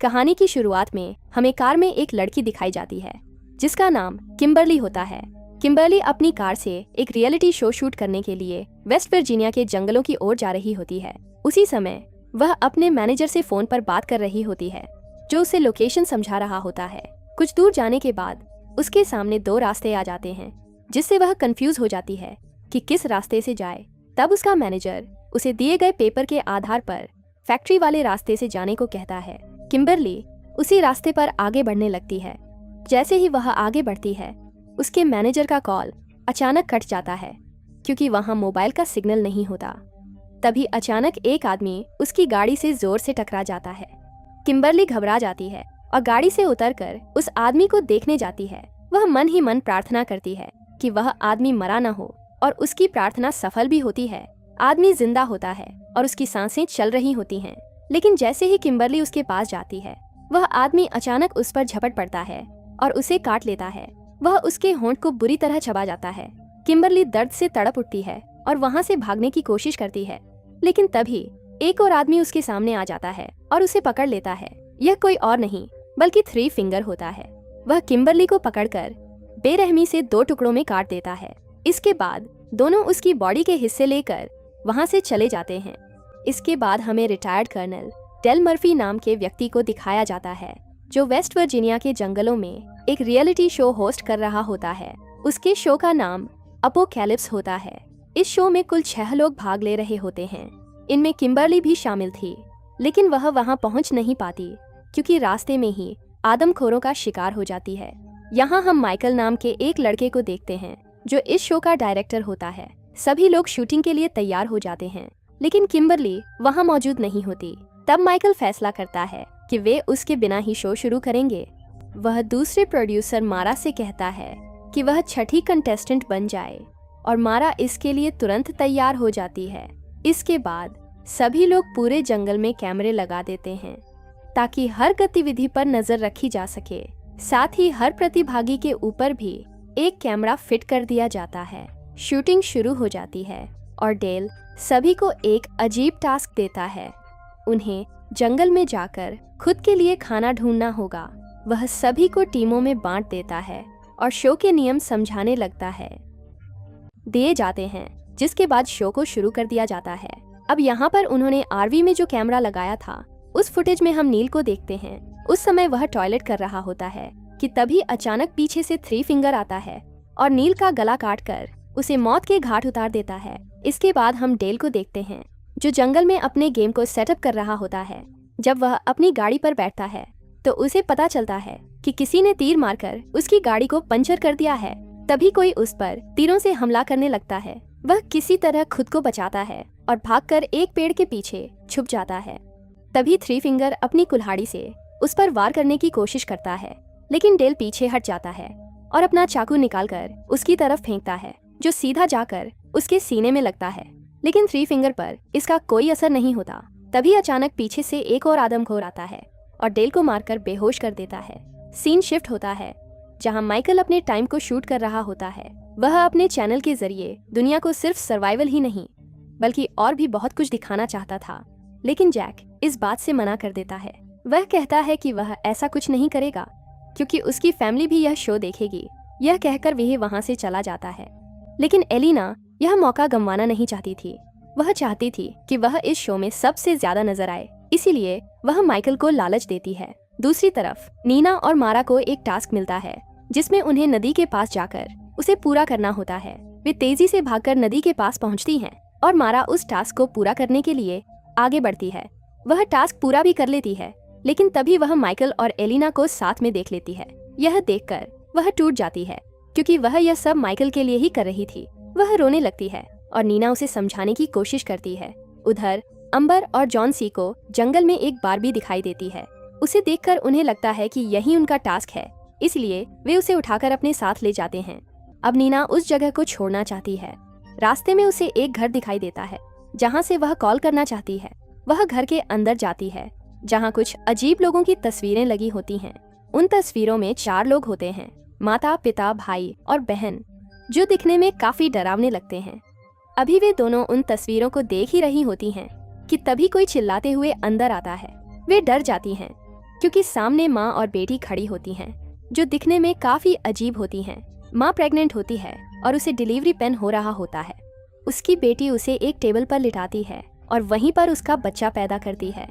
कहानी की शुरुआत में हमें कार में एक लड़की दिखाई जाती है जिसका नाम किम्बरली होता है। किम्बरली अपनी कार से एक रियलिटी शो शूट करने के लिए वेस्ट वर्जीनिया के जंगलों की ओर जा रही होती है। उसी समय वह अपने मैनेजर से फोन पर बात कर रही होती है जो उसे लोकेशन समझा रहा होता है। कुछ दूर जाने के बाद उसके सामने दो रास्ते आ जाते हैं जिससे वह कंफ्यूज हो जाती है कि किस रास्ते से जाए। तब उसका मैनेजर उसे दिए गए पेपर के आधार पर फैक्ट्री वाले रास्ते से जाने को कहता है। किम्बरली उसी रास्ते पर आगे बढ़ने लगती है। जैसे ही वह आगे बढ़ती है उसके मैनेजर का कॉल अचानक कट जाता है क्योंकि वहां मोबाइल का सिग्नल नहीं होता। तभी अचानक एक आदमी उसकी गाड़ी से जोर से टकरा जाता है। किम्बरली घबरा जाती है और गाड़ी से उतरकर उस आदमी को देखने जाती है। वह मन ही मन प्रार्थना करती है कि वह आदमी मरा न हो और उसकी प्रार्थना सफल भी होती है। आदमी जिंदा होता है और उसकी सांसें चल रही होती हैं। लेकिन जैसे ही किम्बरली उसके पास जाती है वह आदमी अचानक उस पर झपट पड़ता है और उसे काट लेता है। वह उसके होंठ को बुरी तरह चबा जाता है। किम्बरली दर्द से तड़प उठती है और वहां से भागने की कोशिश करती है, लेकिन तभी एक और आदमी उसके सामने आ जाता है और उसे पकड़ लेता है। यह कोई और नहीं बल्कि थ्री फिंगर होता है। वह किम्बरली को पकड़कर बेरहमी से दो टुकड़ों में काट देता है। इसके बाद दोनों उसकी बॉडी के हिस्से लेकर वहां से चले जाते हैं। इसके बाद हमें रिटायर्ड कर्नल डेल मर्फी नाम के व्यक्ति को दिखाया जाता है जो वेस्ट वर्जीनिया के जंगलों में एक रियलिटी शो होस्ट कर रहा होता है। उसके शो का नाम अपोकैलिप्स होता है। इस शो में कुल 6 लोग भाग ले रहे होते हैं। इनमें किम्बरली भी शामिल थी, लेकिन वह वहां पहुंच नहीं पाती क्योंकि रास्ते में ही आदमखोरों का शिकार हो जाती है। यहाँ हम माइकल नाम के एक लड़के को देखते हैं जो इस शो का डायरेक्टर होता है। सभी लोग शूटिंग के लिए तैयार हो जाते हैं, लेकिन किम्बरली वहां मौजूद नहीं होती। तब माइकल फैसला करता है कि वे उसके बिना ही शो शुरू करेंगे। वह दूसरे प्रोड्यूसर मारा से कहता है कि वह छठी कंटेस्टेंट बन जाए और मारा इसके लिए तुरंत तैयार हो जाती है। इसके बाद सभी लोग पूरे जंगल में कैमरे लगा देते हैं ताकि हर गतिविधि पर नजर रखी जा सके। साथ ही हर प्रतिभागी के ऊपर भी एक कैमरा फिट कर दिया जाता है। शूटिंग शुरू हो जाती है और डेल सभी को एक अजीब टास्क देता है। उन्हें जंगल में जाकर खुद के लिए खाना ढूंढना होगा। वह सभी को टीमों में बांट देता है और शो के नियम समझाने लगता है दिए जाते हैं, जिसके बाद शो को शुरू कर दिया जाता है। अब यहाँ पर उन्होंने आरवी में जो कैमरा लगाया था उस फुटेज में हम नील को देखते हैं। उस समय वह टॉयलेट कर रहा होता है कि तभी अचानक पीछे से थ्री फिंगर आता है और नील का गला काट कर उसे मौत के घाट उतार देता है। इसके बाद हम डेल को देखते हैं जो जंगल में अपने गेम को सेटअप कर रहा होता है। जब वह अपनी गाड़ी पर बैठता है तो उसे पता चलता है कि किसी ने तीर मारकर उसकी गाड़ी को पंचर कर दिया है। तभी कोई उस पर तीरों से हमला करने लगता है। वह किसी तरह खुद को बचाता है और भागकर एक पेड़ के पीछे छुप जाता है। तभी थ्री फिंगर अपनी कुल्हाड़ी से उस पर वार करने की कोशिश करता है, लेकिन डेल पीछे हट जाता है और अपना चाकू निकालकर उसकी तरफ फेंकता है जो सीधा जाकर उसके सीने में लगता है। लेकिन थ्री फिंगर पर इसका कोई असर नहीं होता। तभी अचानक पीछे से एक और आदमखोर आता है और डेल को मारकर बेहोश कर देता है। सीन शिफ्ट होता है जहां माइकल अपने टाइम को शूट कर रहा होता है। वह अपने चैनल के जरिए दुनिया को सिर्फ सर्वाइवल ही नहीं बल्कि और भी बहुत कुछ दिखाना चाहता था, लेकिन जैक इस बात से मना कर देता है। वह कहता है कि वह ऐसा कुछ नहीं करेगा क्योंकि उसकी फैमिली भी यह शो देखेगी। यह कहकर वह वहां से चला जाता है, लेकिन एलिना यह मौका गंवाना नहीं चाहती थी। वह चाहती थी कि वह इस शो में सबसे ज्यादा नजर आए, इसीलिए वह माइकल को लालच देती है। दूसरी तरफ नीना और मारा को एक टास्क मिलता है जिसमें उन्हें नदी के पास जाकर उसे पूरा करना होता है। वे तेजी से भागकर नदी के पास पहुंचती हैं और मारा उस टास्क को पूरा करने के लिए आगे बढ़ती है। वह टास्क पूरा भी कर लेती है, लेकिन तभी वह माइकल और एलिना को साथ में देख लेती है। यह देखकर वह टूट जाती है क्योंकि वह यह सब माइकल के लिए ही कर रही थी। वह रोने लगती है और नीना उसे समझाने की कोशिश करती है। उधर अंबर और जॉन सी को जंगल में एक बारबी दिखाई देती है। उसे देखकर उन्हें लगता है कि यही उनका टास्क है, इसलिए वे उसे उठाकर अपने साथ ले जाते हैं। अब नीना उस जगह को छोड़ना चाहती है। रास्ते में उसे एक घर दिखाई देता है जहाँ से वह कॉल करना चाहती है। वह घर के अंदर जाती है जहाँ कुछ अजीब लोगों की तस्वीरें लगी होती हैं। उन तस्वीरों में 4 लोग होते हैं, माता, पिता, भाई और बहन, जो दिखने में काफी डरावने लगते हैं। अभी वे दोनों उन तस्वीरों को देख ही रही होती हैं कि तभी कोई चिल्लाते हुए अंदर आता है। वे डर जाती हैं क्योंकि सामने माँ और बेटी खड़ी होती हैं, जो दिखने में काफी अजीब होती हैं। माँ प्रेग्नेंट होती है और उसे डिलीवरी पेन हो रहा होता है। उसकी बेटी उसे एक टेबल पर लिटाती है और वहीं पर उसका बच्चा पैदा करती है।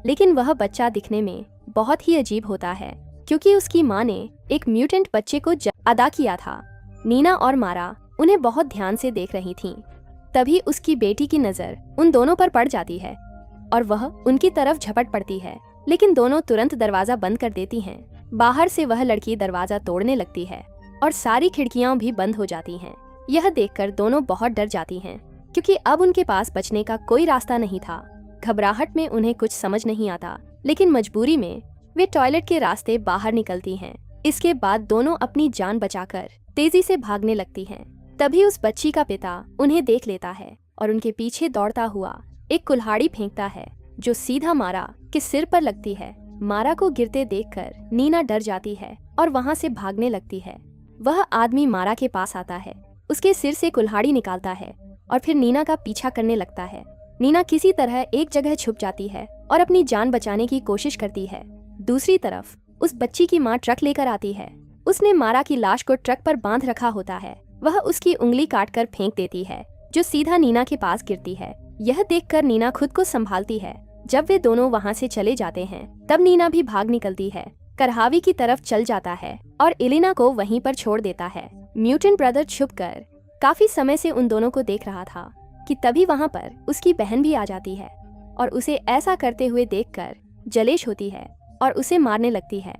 लेकिन वह बच्चा दिखने में बहुत ही अजीब होता है, क्योंकि उसकी माँ ने एक म्यूटेंट बच्चे को अदा किया था। नीना और मारा उन्हें बहुत ध्यान से देख रही थीं। तभी उसकी बेटी की नज़र उन दोनों पर पड़ जाती है और वह उनकी तरफ झपट पड़ती है, लेकिन दोनों तुरंत दरवाजा बंद कर देती हैं। बाहर से वह लड़की दरवाजा तोड़ने लगती है और सारी खिड़कियां भी बंद हो जाती हैं। यह देखकर दोनों बहुत डर जाती हैं, क्योंकि अब उनके पास बचने का कोई रास्ता नहीं था। घबराहट में उन्हें कुछ समझ नहीं आता, लेकिन मजबूरी में वे टॉयलेट के रास्ते बाहर निकलती हैं। इसके बाद दोनों अपनी जान बचाकर तेजी से भागने लगती हैं। तभी उस बच्ची का पिता उन्हें देख लेता है और उनके पीछे दौड़ता हुआ एक कुल्हाड़ी फेंकता है, जो सीधा मारा के सिर पर लगती है। मारा को गिरते देखकर नीना डर जाती है और वहां से भागने लगती है। वह आदमी मारा के पास आता है, उसके सिर से कुल्हाड़ी निकालता है और फिर नीना का पीछा करने लगता है। नीना किसी तरह एक जगह छुप जाती है और अपनी जान बचाने की कोशिश करती है। दूसरी तरफ उस बच्ची की माँ ट्रक लेकर आती है। उसने मारा की लाश को ट्रक पर बांध रखा होता है। वह उसकी उंगली काटकर फेंक देती है, जो सीधा नीना के पास गिरती है। यह देखकर नीना खुद को संभालती है। जब वे दोनों वहां से चले जाते हैं, तब नीना भी भाग निकलती है, करहावी की तरफ चल जाता है और एलिना को वहीं पर छोड़ देता है। म्यूटेंट ब्रदर छुपकर काफी समय से उन दोनों को देख रहा था कि तभी वहां पर उसकी बहन भी आ जाती है और उसे ऐसा करते हुए देखकर जलेश होती है और उसे मारने लगती है।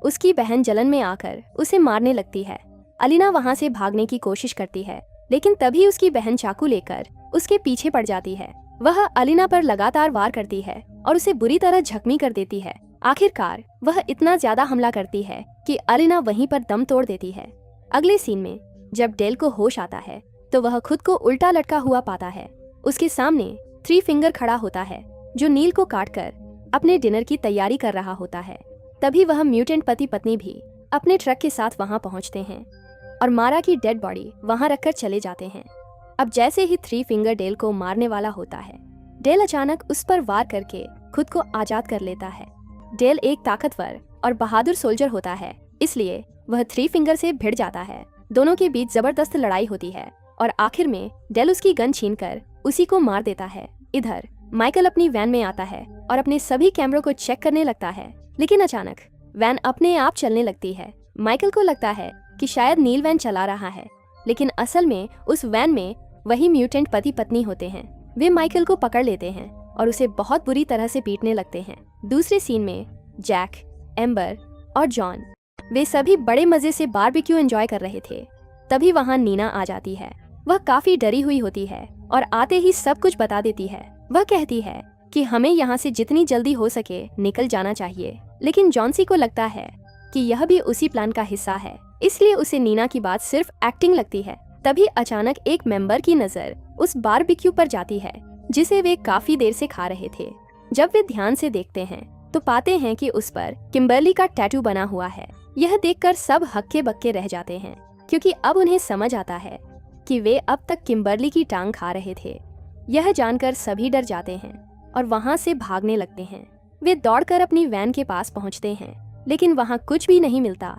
उसकी बहन जलन में आकर उसे मारने लगती है। अलीना वहां से भागने की कोशिश करती है, लेकिन तभी उसकी बहन चाकू लेकर उसके पीछे पड़ जाती है। वह अलीना पर लगातार वार करती है और उसे बुरी तरह जख्मी कर देती है। आखिरकार वह इतना ज्यादा हमला करती है कि अलीना वहीं पर दम तोड़ देती है। अगले सीन में जब डेल को होश आता है, तो वह खुद को उल्टा लटका हुआ पाता है। उसके सामने थ्री फिंगर खड़ा होता है, जो नील को काटकर अपने डिनर की तैयारी कर रहा होता है। तभी वह म्यूटेंट पति पत्नी भी अपने ट्रक के साथ वहां पहुंचते हैं और मारा की डेड बॉडी वहां रखकर चले जाते हैं। अब जैसे ही थ्री फिंगर डेल को मारने वाला होता है, डेल अचानक उस पर वार करके खुद को आजाद कर लेता है। डेल एक ताकतवर और बहादुर सोल्जर होता है, इसलिए वह थ्री फिंगर से भिड़ जाता है। दोनों के बीच जबरदस्त लड़ाई होती है और आखिर में डेल उसकी गन छीनकर उसी को मार देता है। इधर माइकल अपनी वैन में आता है और अपने सभी कैमरों को चेक करने लगता है, लेकिन अचानक वैन अपने आप चलने लगती है। माइकल को लगता है कि शायद नील वैन चला रहा है, लेकिन असल में उस वैन में वही म्यूटेंट पति पत्नी होते हैं। वे माइकल को पकड़ लेते हैं और उसे बहुत बुरी तरह से पीटने लगते हैं। दूसरे सीन में जैक, एम्बर और जॉन वे सभी बड़े मजे से बारबेक्यू एंजॉय कर रहे थे। तभी वहाँ नीना आ जाती है। वह काफी डरी हुई होती है और आते ही सब कुछ बता देती है। वह कहती है कि हमें यहाँ से जितनी जल्दी हो सके निकल जाना चाहिए, लेकिन जॉन्सी को लगता है कि यह भी उसी प्लान का हिस्सा है, इसलिए उसे नीना की बात सिर्फ एक्टिंग लगती है। तभी अचानक एक मेंबर की नजर उस बारबेक्यू पर जाती है, जिसे वे काफी देर से खा रहे थे। जब वे ध्यान से देखते हैं तो पाते हैं कि उस पर किम्बर्ली का टैटू बना हुआ है। यह देखकर सब हक्के बक्के रह जाते हैं, क्योंकि अब उन्हें समझ आता है कि वे अब तक किम्बर्ली की टांग खा रहे थे। यह जानकर सभी डर जाते हैं और वहां से भागने लगते हैं। वे दौड़कर अपनी वैन के पास पहुंचते हैं, लेकिन वहां कुछ भी नहीं मिलता।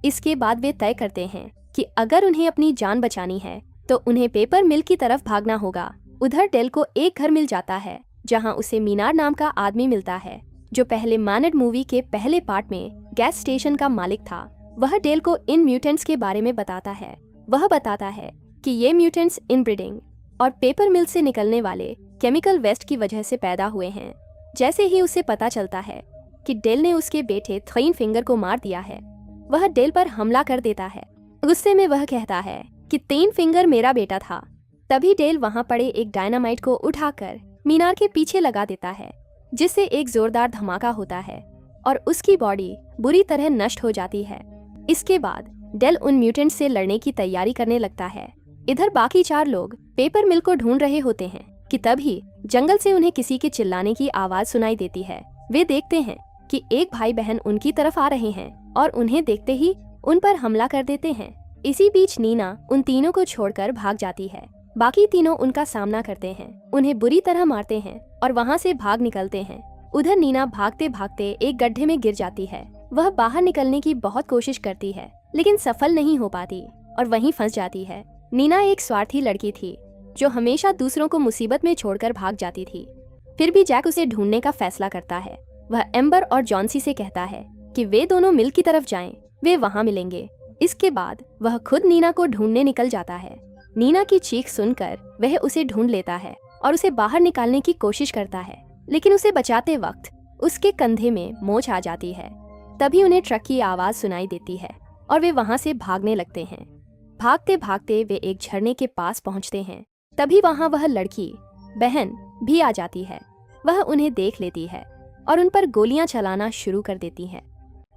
इसके बाद वे तय करते हैं कि अगर उन्हें अपनी जान बचानी है तो उन्हें पेपर मिल की तरफ भागना होगा। उधर डेल को एक घर मिल जाता है, जहां उसे मीनार नाम का आदमी मिलता है, जो पहले मैनेड मूवी के पहले पार्ट में गैस स्टेशन का मालिक था। वह डेल को इन म्यूटेंट्स के बारे में बताता है। वह बताता है कि ये म्यूटेंट्स इनब्रीडिंग और पेपर मिल से निकलने वाले केमिकल वेस्ट की वजह से पैदा हुए हैं। जैसे ही उसे पता चलता है कि डेल ने उसके बेटे थ्रीन फिंगर को मार दिया है, वह डेल पर हमला कर देता है। गुस्से में वह कहता है कि तीन फिंगर मेरा बेटा था। तभी डेल वहां पड़े एक डायनामाइट को उठाकर मीनार के पीछे लगा देता है, जिससे एक जोरदार धमाका होता है और उसकी बॉडी बुरी तरह नष्ट हो जाती है। इसके बाद डेल उन म्यूटेंट से लड़ने की तैयारी करने लगता है। इधर बाकी चार लोग पेपर मिल को ढूंढ रहे होते हैं कि तभी जंगल से उन्हें किसी के चिल्लाने की आवाज सुनाई देती है। वे देखते हैं कि एक भाई बहन उनकी तरफ आ रहे हैं और उन्हें देखते ही उन पर हमला कर देते हैं। इसी बीच नीना उन तीनों को छोड़कर भाग जाती है। बाकी तीनों उनका सामना करते हैं, उन्हें बुरी तरह मारते हैं और वहां से भाग निकलते हैं। उधर नीना भागते भागते एक गड्ढे में गिर जाती है। वह बाहर निकलने की बहुत कोशिश करती है लेकिन सफल नहीं हो पाती और वहीं फंस जाती है। नीना एक स्वार्थी लड़की थी जो हमेशा दूसरों को मुसीबत में छोड़कर भाग जाती थी। फिर भी जैक उसे ढूंढने का फैसला करता है। वह एम्बर और जॉन्सी से कहता है कि वे दोनों मिल की तरफ जाएं, वे वहां मिलेंगे। इसके बाद वह खुद नीना को ढूंढने निकल जाता है। नीना की चीख सुनकर वह उसे ढूंढ लेता है और उसे बाहर निकालने की कोशिश करता है, लेकिन उसे बचाते वक्त उसके कंधे में मोच आ जाती है। तभी उन्हें ट्रक की आवाज सुनाई देती है और वे वहां से भागने लगते हैं। भागते भागते वे एक झरने के पास पहुंचते हैं। तभी वहां वह लड़की बहन भी आ जाती है। वह उन्हें देख लेती है और उन पर गोलियां चलाना शुरू कर देती है।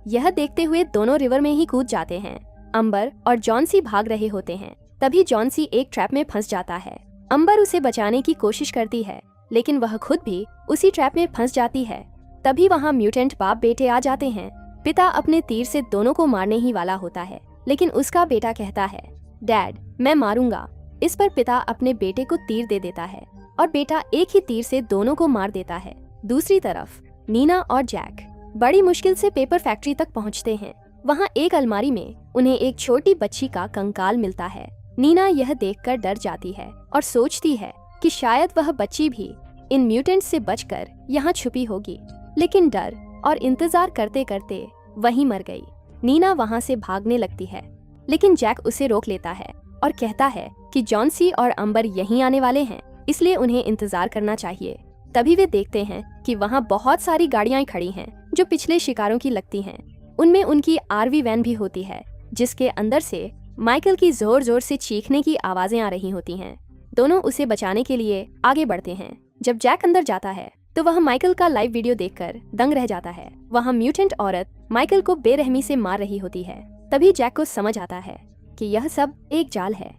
यह देखते हुए दोनों रिवर में ही कूद जाते हैं। अंबर और जॉन्सी भाग रहे होते हैं। तभी जॉन्सी एक ट्रैप में फंस जाता है। अंबर उसे बचाने की कोशिश करती है लेकिन वह खुद भी उसी ट्रैप में फंस जाती है। तभी वहां म्यूटेंट बाप बेटे आ जाते हैं। पिता अपने तीर से दोनों को मारने ही वाला होता है लेकिन उसका बेटा कहता है, डैड मैं मारूंगा। इस पर पिता अपने बेटे को तीर दे देता है और बेटा एक ही तीर से दोनों को मार देता है। दूसरी तरफ नीना और जैक बड़ी मुश्किल से पेपर फैक्ट्री तक पहुंचते हैं। वहां एक अलमारी में उन्हें एक छोटी बच्ची का कंकाल मिलता है। नीना यह देखकर डर जाती है और सोचती है कि शायद वह बच्ची भी इन म्यूटेंट्स से बचकर यहाँ छुपी होगी, लेकिन डर और इंतजार करते करते वहीं मर गई। नीना वहां से भागने लगती है लेकिन जैक उसे रोक लेता है और कहता है कि जॉन्सी और अंबर यहीं आने वाले हैं, इसलिए उन्हें इंतजार करना चाहिए। तभी वे देखते हैं कि वहां बहुत सारी गाड़ियां खड़ी हैं जो पिछले शिकारों की लगती हैं। उनमें उनकी आरवी वैन भी होती है जिसके अंदर से माइकल की जोर जोर से चीखने की आवाजें आ रही होती हैं। दोनों उसे बचाने के लिए आगे बढ़ते हैं। जब जैक अंदर जाता है तो वह माइकल का लाइव वीडियो देखकर दंग रह जाता है। वहाँ म्यूटेंट औरत माइकल को बेरहमी से मार रही होती है। तभी जैक को समझ आता है कि यह सब एक जाल है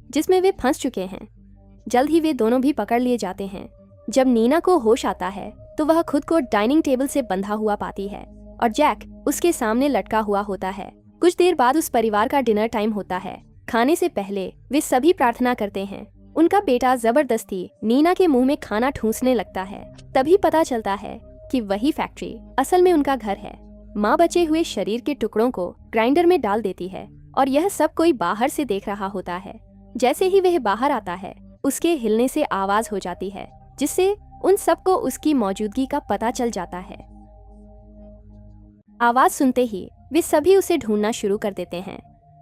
जिसमें वे फंस चुके हैं। जल्द ही वे दोनों भी पकड़ लिए जाते हैं। जब नीना को होश आता है तो वह खुद को डाइनिंग टेबल से बंधा हुआ पाती है और जैक उसके सामने लटका हुआ होता है। कुछ देर बाद उस परिवार का डिनर टाइम होता है। खाने से पहले वे सभी प्रार्थना करते हैं। उनका बेटा जबरदस्ती नीना के मुंह में खाना ठूंसने लगता है। तभी पता चलता है कि वही फैक्ट्री असल में उनका घर है। माँ बचे हुए शरीर के टुकड़ों को ग्राइंडर में डाल देती है और यह सब कोई बाहर से देख रहा होता है। जैसे ही वह बाहर आता है उसके हिलने से आवाज हो जाती है जिससे उन सबको उसकी मौजूदगी का पता चल जाता है। आवाज सुनते ही वे सभी उसे ढूंढना शुरू कर देते हैं।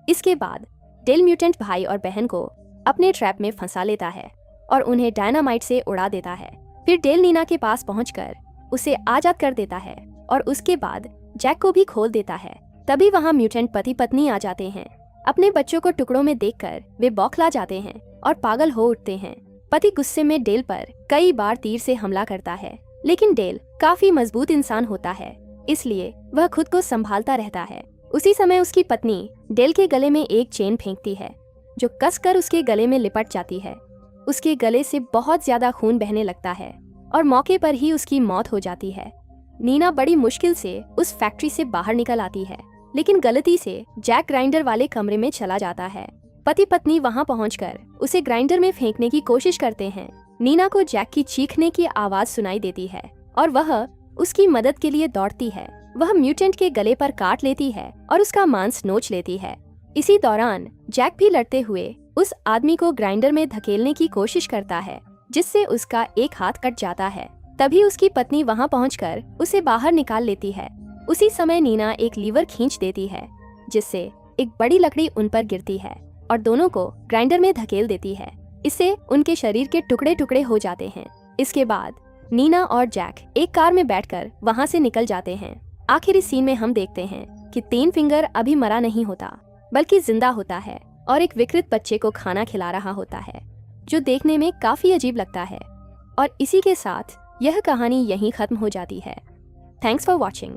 इसके बाद डेल म्यूटेंट भाई और बहन को अपने ट्रैप में फंसा लेता है और उन्हें डायनामाइट से उड़ा देता है। फिर डेल नीना के पास पहुंचकर उसे आजाद कर देता है और उसके बाद जैक को भी खोल देता है। तभी वहां म्यूटेंट पति पत्नी आ जाते हैं। अपने बच्चों को टुकड़ों में देखकर वे बौखला जाते हैं और पागल हो उठते हैं। पति गुस्से में डेल पर कई बार तीर से हमला करता है लेकिन डेल काफी मजबूत इंसान होता है, इसलिए वह खुद को संभालता रहता है। उसी समय उसकी पत्नी डेल के गले में एक चेन फेंकती है जो कसकर उसके गले में लिपट जाती है। उसके गले से बहुत ज्यादा खून बहने लगता है और मौके पर ही उसकी मौत हो जाती है। नीना बड़ी मुश्किल से उस फैक्ट्री से बाहर निकल आती है लेकिन गलती से जैक ग्राइंडर वाले कमरे में चला जाता है। पति पत्नी वहां पहुंचकर उसे ग्राइंडर में फेंकने की कोशिश करते हैं। नीना को जैक की चीखने की आवाज सुनाई देती है और वह उसकी मदद के लिए दौड़ती है। वह म्यूटेंट के गले पर काट लेती है और उसका मांस नोच लेती है। इसी दौरान जैक भी लड़ते हुए उस आदमी को ग्राइंडर में धकेलने की कोशिश करता है जिससे उसका एक हाथ कट जाता है। तभी उसकी पत्नी वहां पहुंचकर उसे बाहर निकाल लेती है। उसी समय नीना एक लीवर खींच देती है जिससे एक बड़ी लकड़ी उन पर गिरती है और दोनों को ग्राइंडर में धकेल देती है। इससे उनके शरीर के टुकड़े टुकड़े हो जाते हैं। इसके बाद नीना और जैक एक कार में बैठकर वहां से निकल जाते हैं। आखिरी सीन में हम देखते हैं कि 3 फिंगर अभी मरा नहीं होता बल्कि जिंदा होता है और एक विकृत बच्चे को खाना खिला रहा होता है जो देखने में काफी अजीब लगता है। और इसी के साथ यह कहानी यहीं खत्म हो जाती है। Thanks for watching.